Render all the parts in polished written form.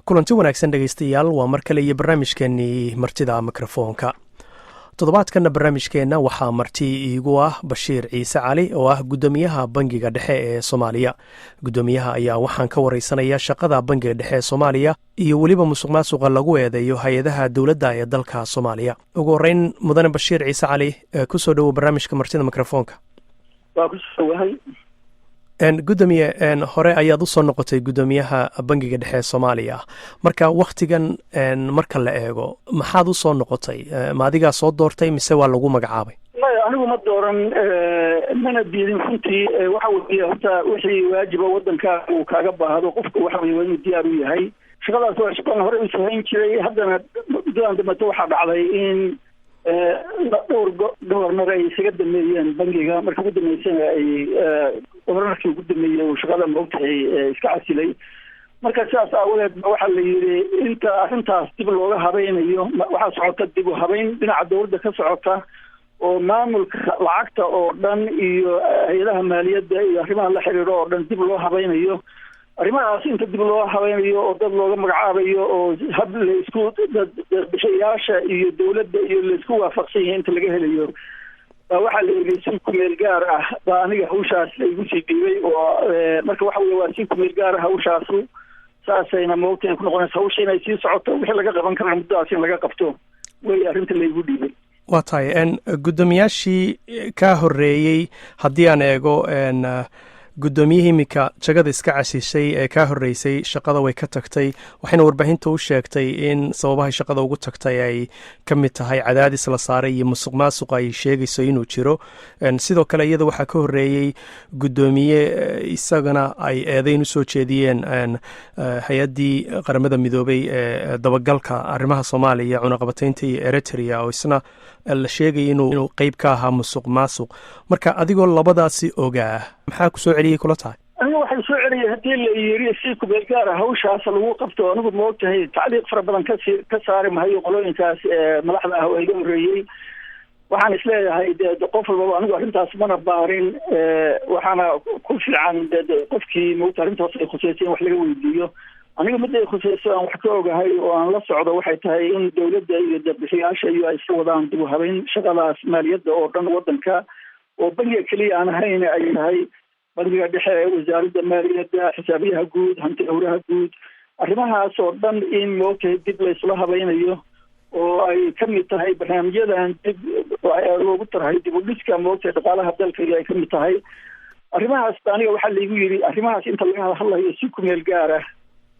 kulanti wanaagsan dhegaystayaal waa mar kale iyo barnaamijkeenii martida mikrofoonka. toddobaadkanna barnaamijkeenna waxaa marti iigu ah Bashiir Ciise Cali oo ah guddoomiyaha bangiga dhexe ee Soomaaliya. Guddoomiyaha ayaa waxaan ka wareysanaya shaqada bangiga dhexe ee Soomaaliya iyo weliba musuqmaasuqa lagu eedeeyo hay-adaha dowladda ee dalka Soomaaliya. Ugu horeyn mudane Bashiir Ciise Cali ku soo dhowo barnaamijka martida mikrofoonka. waa ku soo wahay gudoomiye hore ayaad u soo noqotay guddoomiyaha bangiga dhexe ee Soomaaliya. Marka waqtigan marka la eego maxaad u soo noqotay? Ma adigaa soo doortay mise waa lagu magacaabay? anigu ma dooran mana diidin runtii waxa weeye horta wixii waajiba wadanka uu kaaga baahdo qofka waxa weeye inuu diyaar u yahay. shaqadaas waa shaqan hore u sahayn jiray, haddana muddadan dambe waxaa dhacday in dhowr gobornar ay isaga dameeyeen bangiga. marka ugu dambeysana ay gobornarkii ugu dameeyey uu shaqada maogtahay iska casilay. marka sidaas aawadeed waxaa la yidhi inta arrintaas dib looga habaynayo waxaa socota dib u habayn dhinaca dowladda ka socota oo maamulka lacagta oo dhan iyo hay-adaha maaliyadda iyo arrimaha la xiriiro oo dhan dib loo habaynayo. arrimahaas inta dib loo habaynayo oo dad looga magacaabayo oo hab laisku bishayaasha iyo dowladda iyo laisku waafaqsan yahay inta laga helayo waxaa la yidhi si kumeel gaar ah baa aniga hawshaas laigu sii dhiibay. oo marka waxa weye waa si kumeel gaar ah hawshaasu saasayna maogtahay ku noqonaysa hawsha inay sii socoto wixii laga qaban kara muddadaas in laga qabto wey arrinta laigu dhiibay. waa tahay guddoomiyaashii ka horreeyey haddii aan eego guddoomiyihii iminka jagada iska casishay ee ka horreysay shaqada way ka tagtay, waxayna warbaahinta u sheegtay in sababahay shaqada ugu tagtay ay ka mid tahay cadaadis la saaray iyo musuq maasuq ay sheegayso inuu jiro. sidoo kale iyada waxaa ka horreeyey guddoomiye isagana ay eedeyn u soo jeediyeen hay-addii qaramada midoobay ee dabagalka arrimaha Soomaaliya cunaqabataynta iyo Eritrea oo isna la sheegay inuu qayb ka ahaa musuq maasuq. marka adigoo labadaasi ogaa maxaa ku soo celiyey kula tahay? aniga waxay soo celiyay haddii la yiri si kumeel gaar ah hawshaas lagu qabto. anigu maogtahay tacliiq fara badan ka saari mahayo qolooyinkaas madaxda ah oo iga horreeyey. waxaan isleeyahay qof walbaba anigu arrintaas mana baarin. waxaana ku fiican qofkii maogta arrintaas ay khuseysay in wax laga weydiiyo. aniga midda ay khuseyso aan wax ka ogahay oo aan la socdo waxay tahay in dowladda iyo dabixiyaasha iyo ay iska wadaan dib u habayn shaqadaas maaliyadda oo dhan wadanka oo bangiga keliya aan ahayn ay tahay bangiga dhexe, wasaaradda maaliyadda, xisaabiyaha guud, hanti dhowraha guud. arrimahaas oo dhan in maogtahay dib laysla habaynayo oo ay ka mid tahay barnaamijyadan dib loogu tarhay dib u dhiska maogtahay dhaqaalaha dalka iyo ay ka mid tahay. arrimahaas aniga waxaa laigu yidhi arrimahaas inta laga hadlayo si kumeel gaar ah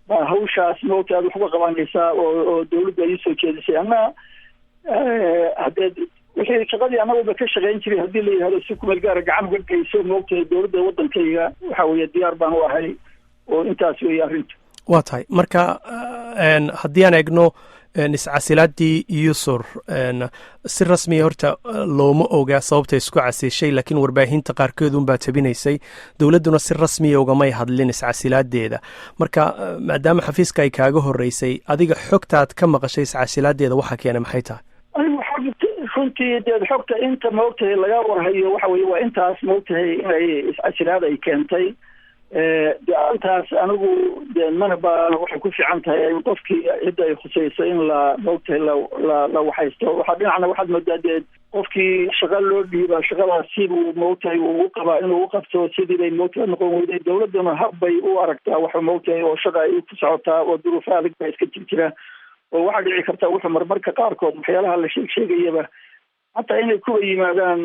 baa hawshaas maogtahay aad wax uga qabanaysaa oo dowladda ay usoo jeedisay. ana haddee wixii shaqadii anagaba ka shaqayn jiray haddii la yidhahdo si kumeel gaara gacan uga geyso maogtahay dowladda wadankayga waxa weeye diyaar baan u ahay oo intaas weeye arrinta. waa tahay marka haddii aan eegno iscasilaadii Yusur si rasmiya horta looma oga sababta isku casishay, laakiin warbaahinta qaarkeed unbaa tabinaysay. dowladduna si rasmiya ugamay hadlin iscasilaadeeda. marka maadaama xafiiska ay kaaga horreysay adiga xogtaad ka maqashay iscasilaadeeda waxa keenay maxay tahay? runtii xogta inta maogtahay laga warhayo waxa weye waa intaas maogtahay inay iscasilaad ay keentay. arintaas anigu mana baano waxay ku fiican tahay qofkii cidda ay khuseyso in la maogtahay la waxaysto. waxaa dhinacna waxaad moodaa qofkii shaqa loo dhiiba shaqadaas siduu maogtahay uu qabaa inuu u qabto sidii bay maogtahay noqon weyday. dowladduna habbay u aragtaa waxa maogtahay oo shaqa ay ku socotaa oo duruufo adag baa iska jira oo waxaa dhici karta wuxuu marmarka qaarkood waxyaalaha la sheegayaba hataa inay kuwa yimaadaan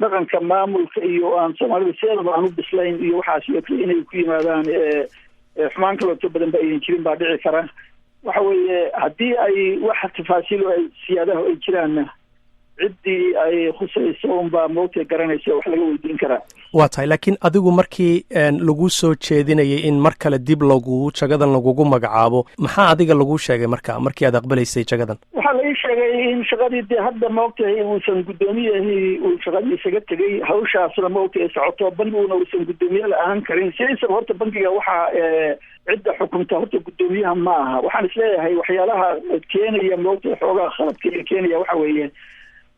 dhaqanka maamulka iyo aan soomaalida sideedaba aan u bislayn iyo waxaas iyo kale inay ku yimaadaan xumaan kalooto badan ba aydan jirin baa dhici kara. waxa weeye haddii ay wax tafaasiil ay siyaadaha ay jiraanna ciddii ay khusayso unbaa maogtahay garanaysa wax laga weydiin karaa. waa tahay laakiin adigu markii lagu soo jeedinayay in mar kale dib jagadan lagugu magacaabo maxaa adiga lagu sheegay markii aad aqbalaysay jagadan? waxaa la ii sheegay in shaqadii dee hadda maogtahay uusan guddoomiyahi uu shaqadii isaga tegay hawshaasna maogtahay socoto bangiguna uusan guddoomiye la ahaan karin. sidiisaba horta bangiga waxaa cidda xukunta horta guddoomiyaha ma aha. waxaan isleeyahay waxyaalaha keenaya maogtahay xoogaa khaladka keenaya waxa weeye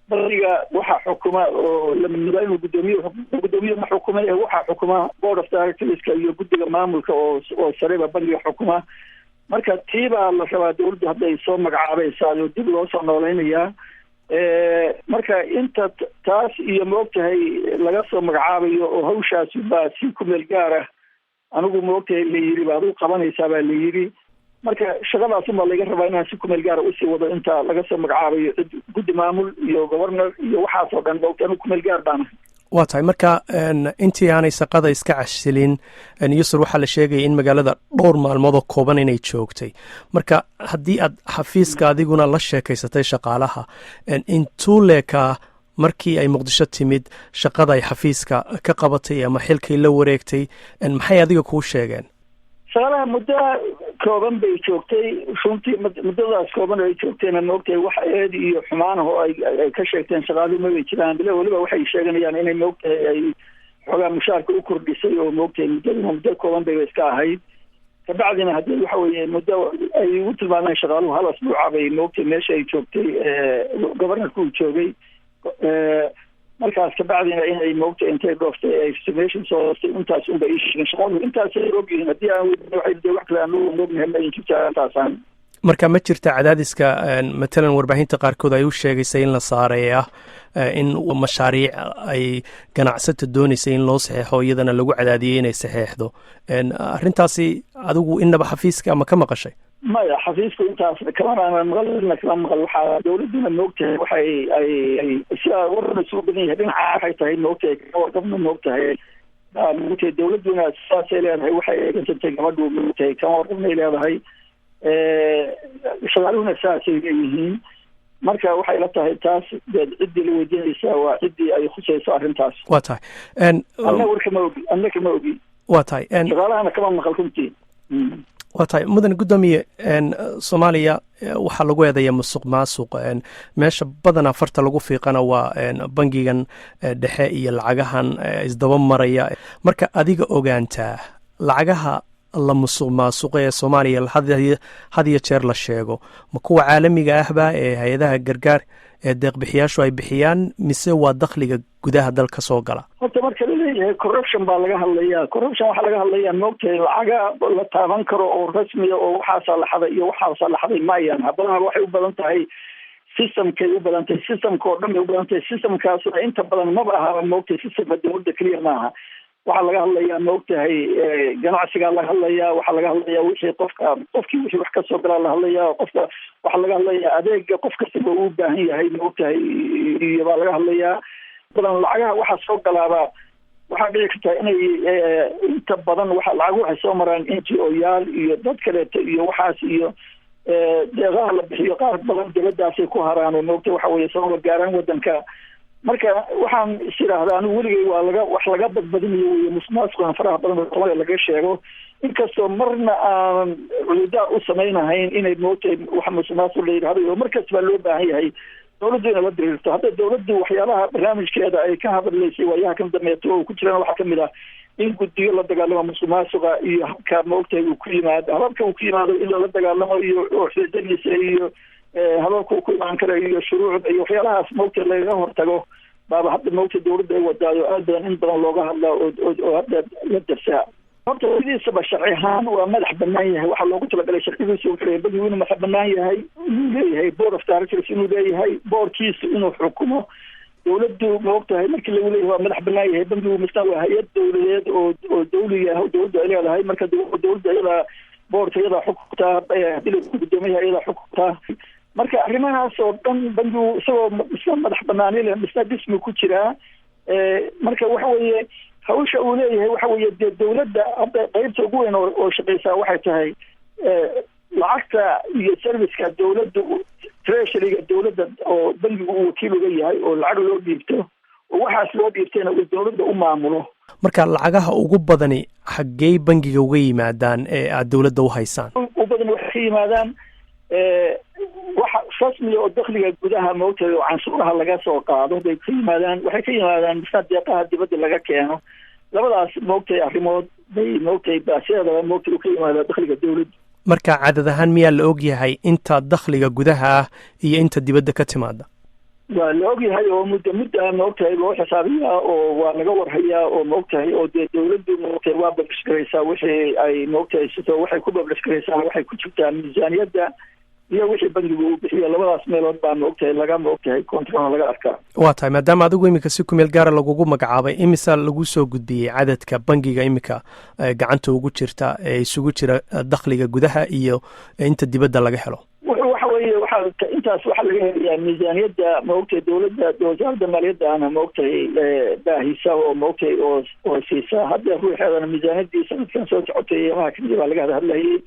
bangiga waxaa xukuma oo lamidnaba inuu guddoomiye ma xukuma waxaa xukuma board of directorska iyo guddiga maamulka oo sareba bangiga xukuma. marka tiibaa la rabaa dawladdu hadday soo magacaabaysaa oo dib loo soo noolaynayaa marka inta taas iyo maogtahay laga soo magacaabayo oo hawshaasi baa si ku meel gaar ah anigu maogtahay la yidhi baad u qabanaysaa baa la yidhi marka shaqadaas unbaa laga rabaa inaan si ku meel gaara usii wado inta laga soo magacaabayo guddi maamul iyo governor iyo waxaasoo dhan maogta anigu ku meel gaar baana waa tahay marka intii aanay shaqada iska cashilin yusur waxaa la sheegaya in magaalada dhowr maalmood oo kooban inay joogtay marka haddii aad xafiiska adiguna la sheekaysatay shaqaalaha intuu leekaa markii ay muqdisho timid shaqada ay xafiiska ka qabatay ama xilkay la wareegtay maxay adiga kuu sheegeen shaqaalaha muddo kooban bay joogtay runtii muddadaas kooban ay joogtayna maogtahay wax eed iyo xumaan ah oo ay ka sheegteen shaqaaluhu ma bay jiraan bile weliba waxay sheeganayaan inay maogtahay ay xoogaa mushaarka u kordhisay oo maogtahay muddo kooban bay iska ahayd kabacdina haddii waxa weeye muddo ay u tilmaameen shaqaaluhu hal asbuuca bay maogtahay meesha ay joogtay governorka uu joogay markaas kabacdina inay maogtahay intay dhooftay ay estimation soo hoostay intaas unba ii sheegeen shaqaaluhu intaasay ogyihiin haddii aan wax kale aan ognahay ma jirta intaasaan marka ma jirta cadaadiska matalan warbaahinta qaarkood ay u sheegaysay in la saaray ah in mashaariic ay ganacsata doonaysay in loo saxeexo iyadana lagu cadaadiyey inay saxeexdo arrintaasi adigu inaba xafiiska ma ka maqashay maya xafiisku intaas kama maqal waxaa dawladduna maogtahay waxay ay sidaa warna suu badan yahay dhinaca waxay tahay maogtahay kawarqabna maogtahay maogtahay dawladduna sidaasay leedahay waxay eegansantay gabadhu maogtahay kama warqabnay leedahay shaqaaluhuna saasay leeyihiin marka waxay la tahay taas deed ciddii la weydiinaysaa waa ciddii ay khusayso arrintaas waa tahay anna kama ogi waa tahay shaqaalahana kama maqal runtii waa tahay mudan guddoomiye soomaaliya waxaa lagu eedaya musuq maasuq meesha badanaa farta lagu fiiqana waa bangigan dhexe iyo lacagahan isdaba maraya marka adiga ogaantaa lacagaha la musuq maasuqa ee soomaaliya had iyo jeer la sheego ma kuwa caalamiga ahba ee hay-adaha gargaar ee deeqbixiyaashu ay bixiyaan mise waa dakhliga gudaha dalka soo gala horta marka laleeyahay corruption baa laga hadlayaa corruption waxaa laga hadlayaa maogtahay lacaga la taaban karo oo rasmiya oo waxaasaa la xaday iyo waxaasaa la xaday maayaan haddana waxay u badan tahay systemkay u badan tahay systemka oo dhan bay u badan tahay systemkaasuna inta badan maba ahaba maogtahay systemka dawladda keliya maaha waxaa laga hadlayaa maogtahay ganacsigaa laga hadlayaa waxaa laga hadlayaa wixii qofkii wixii wax kasoo galaa la hadlayaa qofka waxaa laga hadlayaa adeega qof kastaba uu baahan yahay maogtahay iyo baa laga hadlayaa badan lacagaha waxaa soo galaaba waxaa dhici kartaa inay inta badan lacag waxay soo maraan NGO yaal iyo dad kaleeto iyo waxaas iyo deeqaha la bixiyo qaar badan dawladdaasay ku haraan oo maogtahay waxa weeye soo gaaraan wadanka marka waxaan is idhaahdaa anigu weligay waa wax laga badbadinayo wey musuqmaasuqan faraha badan oo Soomaaliya laga sheego inkastoo marna aan culidaa u samaynahayn inay moogtahay wax musuqmaasuq la yidhaahdo oo markas baa loo baahan yahay dawladdu inay la diriirto hadda dawladdu waxyaalaha barnaamijkeeda ay ka hadlaysay waayaha kan dambeeto oo ku jiraan waxaa kamid ah in guddiyo la dagaalamo musuqmaasuqa iyo habka moogtahay uu ku yimaado hababka uu ku yimaado in lala dagaalamo iyo xeeladiisa iyo hababka uu ku imaan kara iyo shuruucda iyo waxyaalahaas moogtahay lagaga hortago baaba hadda moogtahay dawladda ay wadaayo aad badan in badan looga hadlaa oo hadda la darsaa horta sidiisaba sharci ahaan waa madax banaan yahay waxaa loogu talagalay sharcigiisa wuxuu leeyahay bangigu inuu madax banaan yahay inuu leeyahay board of directors inuu leeyahay boardkiisa inuu xukumo dawladdu maogtahay markii lagu leeyahay waa madax banaan yahay bangigu misna waa hay-ad dawladeed oo dawliga ah dawladdu ay leedahay marka dawladda iyada boardka iyada xukuntaa hadii lagu guddoomiyaha iyada xukuntaa marka arrimahaas oo dhan bangigu isagoo misna madax banaani leh misna dhismi ku jiraa marka waxa weeye hawsha uu leeyahay waxa weeye dee dawladda hadda qaybta ugu weyn oo shaqaysaa waxay tahay lacagta iyo serviceka dawladda treasuryga dawladda oo bangigu uu wakiil uga yahay oo lacag loo dhiibto oo waxaas loo dhiibtayna uu dawladda u maamulo marka lacagaha ugu badani xaggey bangiga uga yimaadaan ee aad dawladda u haysaan ugu badan waxay ka yimaadaan waxa rasmiga oo dakhliga gudaha moogtahay oo canshuuraha laga soo qaado bay ka yimaadaan waxay ka yimaadaan misna deeqaha dibadda laga keeno labadaas moogtahay arrimood bay moogtahay baasiyaedaba moogtahay u ka yimaada dakhliga dawladda marka cadad ahaan miyaa la og yahay inta dakhliga gudaha ah iyo inta dibadda ka timaada waa la ogyahay oo mudda maogtahay loo xisaabiyaa oo waa laga warhayaa oo maogtahay oo dee dawladdu maogtahay waa bablishgaraysaa wixii ay maogtahay sito waxay ku bablishgaraysaa waxay ku jirtaa miisaaniyadda iyo wixii bangigu uu bixiyo labadaas meelood baa maogtahay laga maogtahay control laga arkaa. waa tahay maadaama adigu iminka si ku meel gaara lagugu magacaabay imisa lagu soo gudbiyey cadadka bangiga iminka gacanta ugu jirta ee isugu jira dakhliga gudaha iyo inta dibadda laga helo? waxa weeye intaas waxaa laga helayaa miisaaniyadda maogtahay dawladda wasaaradda maaliyadda ana maogtahay baahisa oo maogtahay oo siisa hadda ruuxeedana miisaaniyaddii sanadkan soo socotay emaha keliya baa laga hadlayay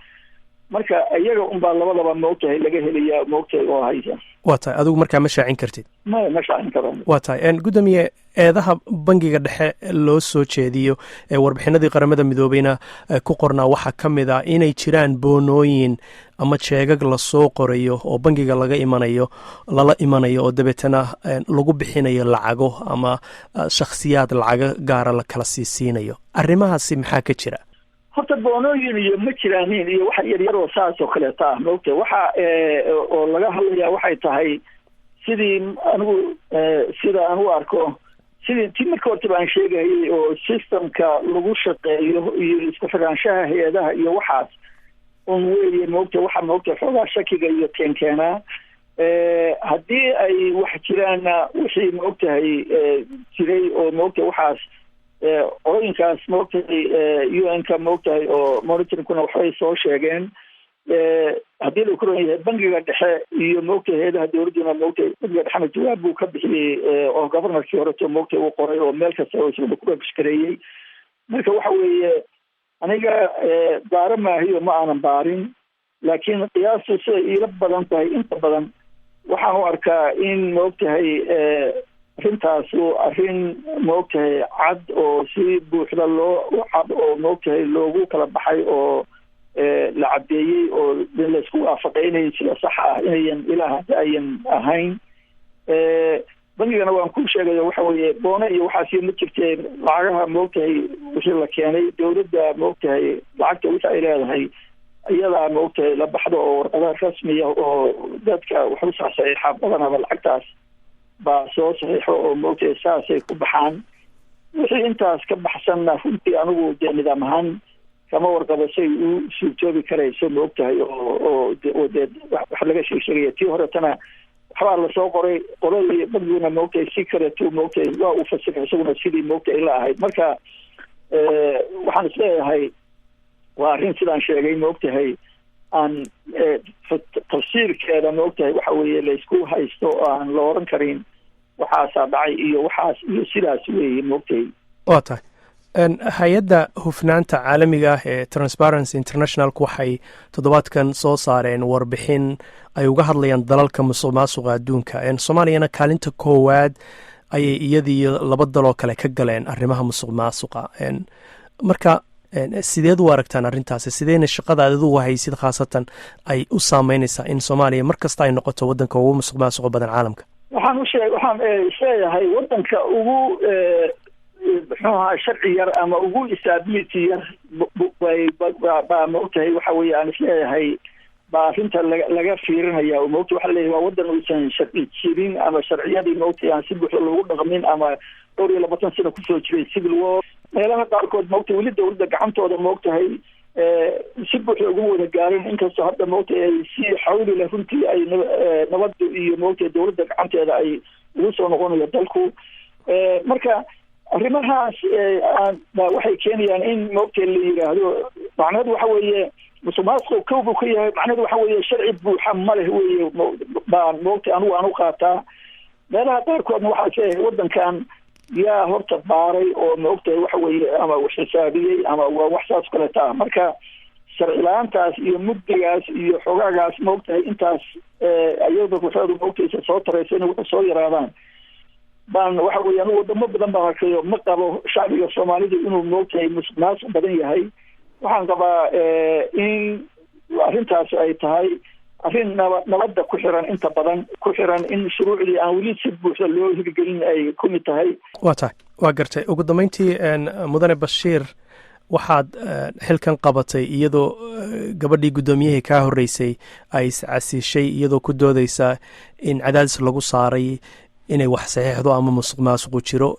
marka iyaga unbaa labadaba maogtahay laga helayaa maogtahay oo haysa. waa tahay adigu markaa ma shaacin kartid? ma shaacin karo. waa tahay gudoomiye eedaha bangiga dhexe loo soo jeediyo ee warbixinadii qaramada midoobeyna ku qornaa waxaa ka mid ah inay jiraan boonooyin ama jeegag lasoo qorayo oo bangiga lala imanayo oo dabeetana lagu bixinayo lacago ama shakhsiyaad lacago gaara la kala siinayo. arrimahaasi maxaa ka jira? horta boonooyin iyo ma jiraanin iyo waxa yaryar oo saas oo kaleeta ah maogtahay waxa oo laga hadlayaa waxay tahay sidii anigu sida aan u arko sidii ti marka horta baan sheegayay oo systemka lagu shaqeeyo iyo isku xiraanshaha hay-adaha iyo waxaas un weeye maogtahay waxa maogtahay xoogaa shakiga iyo keenkeenaa haddii ay wax jiraanna wixii maogtahay jiray oo maogtahay waxaas qolooyinkaas maogtahay UN-ka maogtahay oo monitoringkuna waxbay soo sheegeen haddii la kuran yahay bangiga dhexe iyo maogtahay hay-adaha dawladduna maogtahay bangiga dhexena jawaab buu ka bixiyey oo governorkii horeto maogtahay uu qoray oo meel kasta oo isaga ku bashkareeyey. marka waxa weeye aniga baaro maahiyo ma aanan baarin laakiin qiyaastu siday iila badan tahay inta badan waxaan u arkaa in maogtahay arrintaasu arrin maogtahay cad oo si buuxda loo cad oo maogtahay loogu kala baxay oo la cadeeyey oo laisku waafaqay inay sida sax ah inayan ilaa hadda ayan ahayn. bangigana waan ku sheegayo waxa weeye boone iyo waxaasi ma jirtee lacagaha maogtahay wixii la keenay dawladda maogtahay lacagta wixii ay leedahay iyadaa maogtahay la baxdo oo warqadaha rasmiya oo dadka wax u saxiixa badanaba lacagtaas baa soo saxiixo oo maogtahay saasay ku baxaan. wixii intaas ka baxsanna runtii anigu dee nidaam ahaan kama warqabo say u suurtoobi karayso maogtahay oo dee wax laga sheegaya tii horetana waxbaa lasoo qoray qoladii bangiguna maogtahay si kaleeto maogtahay waa uu fasiray isaguna sidii maogtahay la ahayd. marka waxaan isleeyahay waa arrin sidaan sheegay maogtahay aan tafsiirkeeda maogtahay waxa weeye laysku haysto oo aan la oran karin waxaasaa dhacay iyo waxaas iyo sidaas weeye maogtahay. waa tahay hay-adda hufnaanta caalamiga ah ee Transparency Internationalku waxay toddobaadkan soo saareen warbixin ay uga hadlayaan dalalka musuqmaasuqa adduunka. soomaaliyana kaalinta koowaad ayay iyadiiyo laba daloo kale ka galeen arrimaha musuqmaasuqa. marka sideed u aragtaan arrintaasi? sideyna shaqada adigu haysid khaasatan ay u saameynaysaa in soomaaliya mar kasta ay noqoto waddanka ugu musuqmaasuqa badan caalamka? waxaan isleeyahay waddanka ugu muxuu ahaa sharci yar ama ugu stability yar baa maogtahay waxa weeye aan isleeyahay baa arrinta laga fiirinaya oo maogtahay waxa laleeyahay waa waddan uusan sharci jirin ama sharciyadii maogtahay aan si buuxda loogu dhaqmin ama 20 sano kusoo jiray civil war. meelaha qaarkood maogtahay weli dawladda gacantooda maogtahay si buuxda uguma wada gaarin inkastoo hadda maogtahay ay si xawli leh runtii ay nabadda iyo maogtahay dawladda gacanteeda ay ugu soo noqonayo dalku. marka arrimahaas waxay keenayaan in maogtahay la yidhaahdo macnaheedu waxa weeye musuqmaasuqu kow buu ka yahay macnaheedu waxa weeye sharci buuxa ma leh weeye baan maogtahay anigu aan u qaataa. meelaha qaarkoodna waxaa leeyahay waddankan yaa horta baaray oo maogtahay waxa weeye ama xisaabiyey ama waa wax saas kaleeta ah. marka sharci la-aantaas iyo mugdigaas iyo xogaagaas maogtahay intaas ayada ruuxeedu maogtaysa soo taraysa inay wax soo yaraadaan baan waxa weeye anigu wadamo badan baan arkayo ma qabo shacbiga soomaalida inuu maogtahay musuqmaasuq badan yahay. waxaan qabaa in arrintaas ay tahay arrin nabadda ku xiran inta badan ku xiran in shuruucdii aan weli si buuxda loo hirgelin ay ku mid tahay. waa tahay waa gartay. ugu dambeyntii mudane Bashiir waxaad xilkan qabatay iyadoo gabadhii guddoomiyihii kaa horreysay ay iscasiishay iyadoo ku doodaysa in cadaadis lagu saaray inay wax saxiixdo ama musuq maasuqu jiro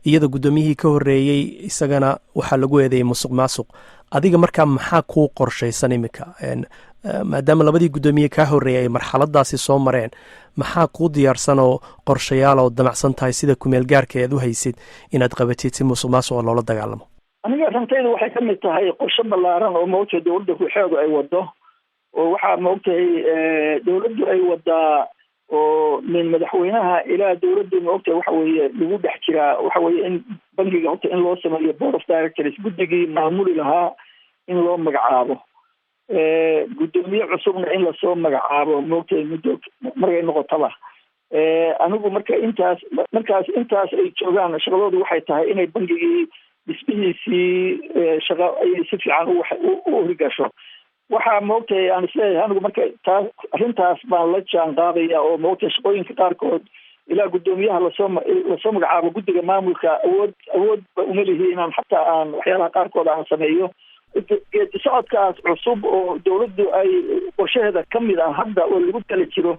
iyada guddoomiyihii ka horreeyey isagana waxaa lagu eedeeyey musuq maasuq adiga markaa maxaa kuu qorshaysan iminka maadaama labadii guddoomiye kaa horreeyay ay marxaladaasi soo mareen maxaa kuu diyaarsan oo qorshayaal oo damacsan tahay sida kumeel gaarka ead u haysid inaad qabatid si musuq maasuqa loola dagaalamo aniga rantayda waxay ka mid tahay qorshe ballaaran oo maogtahay dowladda ruuxeedu ay wado oo waxaa maogtahay dowladdu ay wadaa oo min madaxweynaha ilaa dowladdu maogtahay waxa weeye lagu dhex jiraa waxa weeye in bangiga horta in loo sameeyo board of directors guddigii maamuli lahaa in loo magacaabo guddoomiye cusubna in lasoo magacaabo maogtahay muddo markay noqotaba anigu markaas ay joogaan shaqadoodu waxay tahay inay bangigii dhismihiisii shaqo ay si fiican u hirgasho waxaa maogtahay aan isleeyahay anigu marka taas arrintaas baan la jaan qaadaya oo maogtahay shaqooyinka qaarkood ilaa guddoomiyaha lasoo magacaabo guddiga maamulka awoodba uma lihi inaan xataa aan waxyaalaha qaarkood aan sameeyo geedi socodkaas cusub oo dowladdu ay qorshaheeda ka mid ah hadda oo lagu tala jiro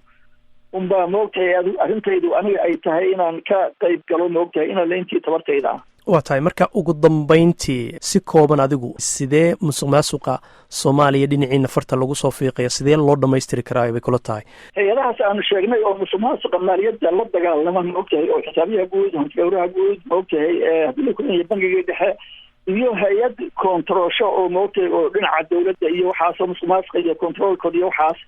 unbaa maogtahay arrintaydu aniga ay tahay inaan ka qayb galo maogtahay inaan layntii tabartayda ah waa tahay marka ugu dambayntii si kooban adigu sidee musuq maasuqa soomaaliya dhinaciina farta lagu soo fiiqaya sidee loo dhammaystiri karaa bay kula tahay hay-adahaas aanu sheegnay oo musuq maasuqa maaliyadda la dagaalama maogtahay oo xisaabiyaha guud hantigawraha guud maogtahay haddii la kulanya bangiga dhexe iyo hay-ad kontaroosho oo maogtahay oo dhinaca dowladda iyo waxaasoo musuq maasuqa iyo controolkooda iyo waxaas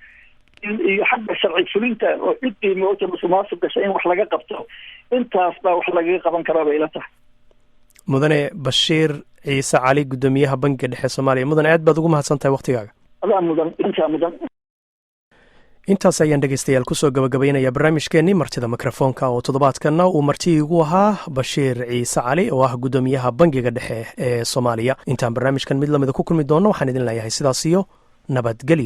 iyo xagga sharci fulinta oo ciddii maogtahay musuq maasuq gashay in wax laga qabto intaas baa wax lagaga qaban karaa bay ila tahay mudane bashiir ciise cali guddoomiyaha bangiga dhexe soomaaliya mudane aad baad ugu mahadsan tahay waktigaaga adaa mudan intaa mudan intaas ayaan dhegeystayaal kusoo gabagabaynaya barnaamijkeenii martida mikrofoonka oo toddobaadkanna uu marti igu ahaa bashiir ciise cali oo ah guddoomiyaha bangiga dhexe ee soomaaliya intaan barnaamijkan mid lamida ku kulmi doonno waxaan idin leeyahay sidaas iyo nabadgelyo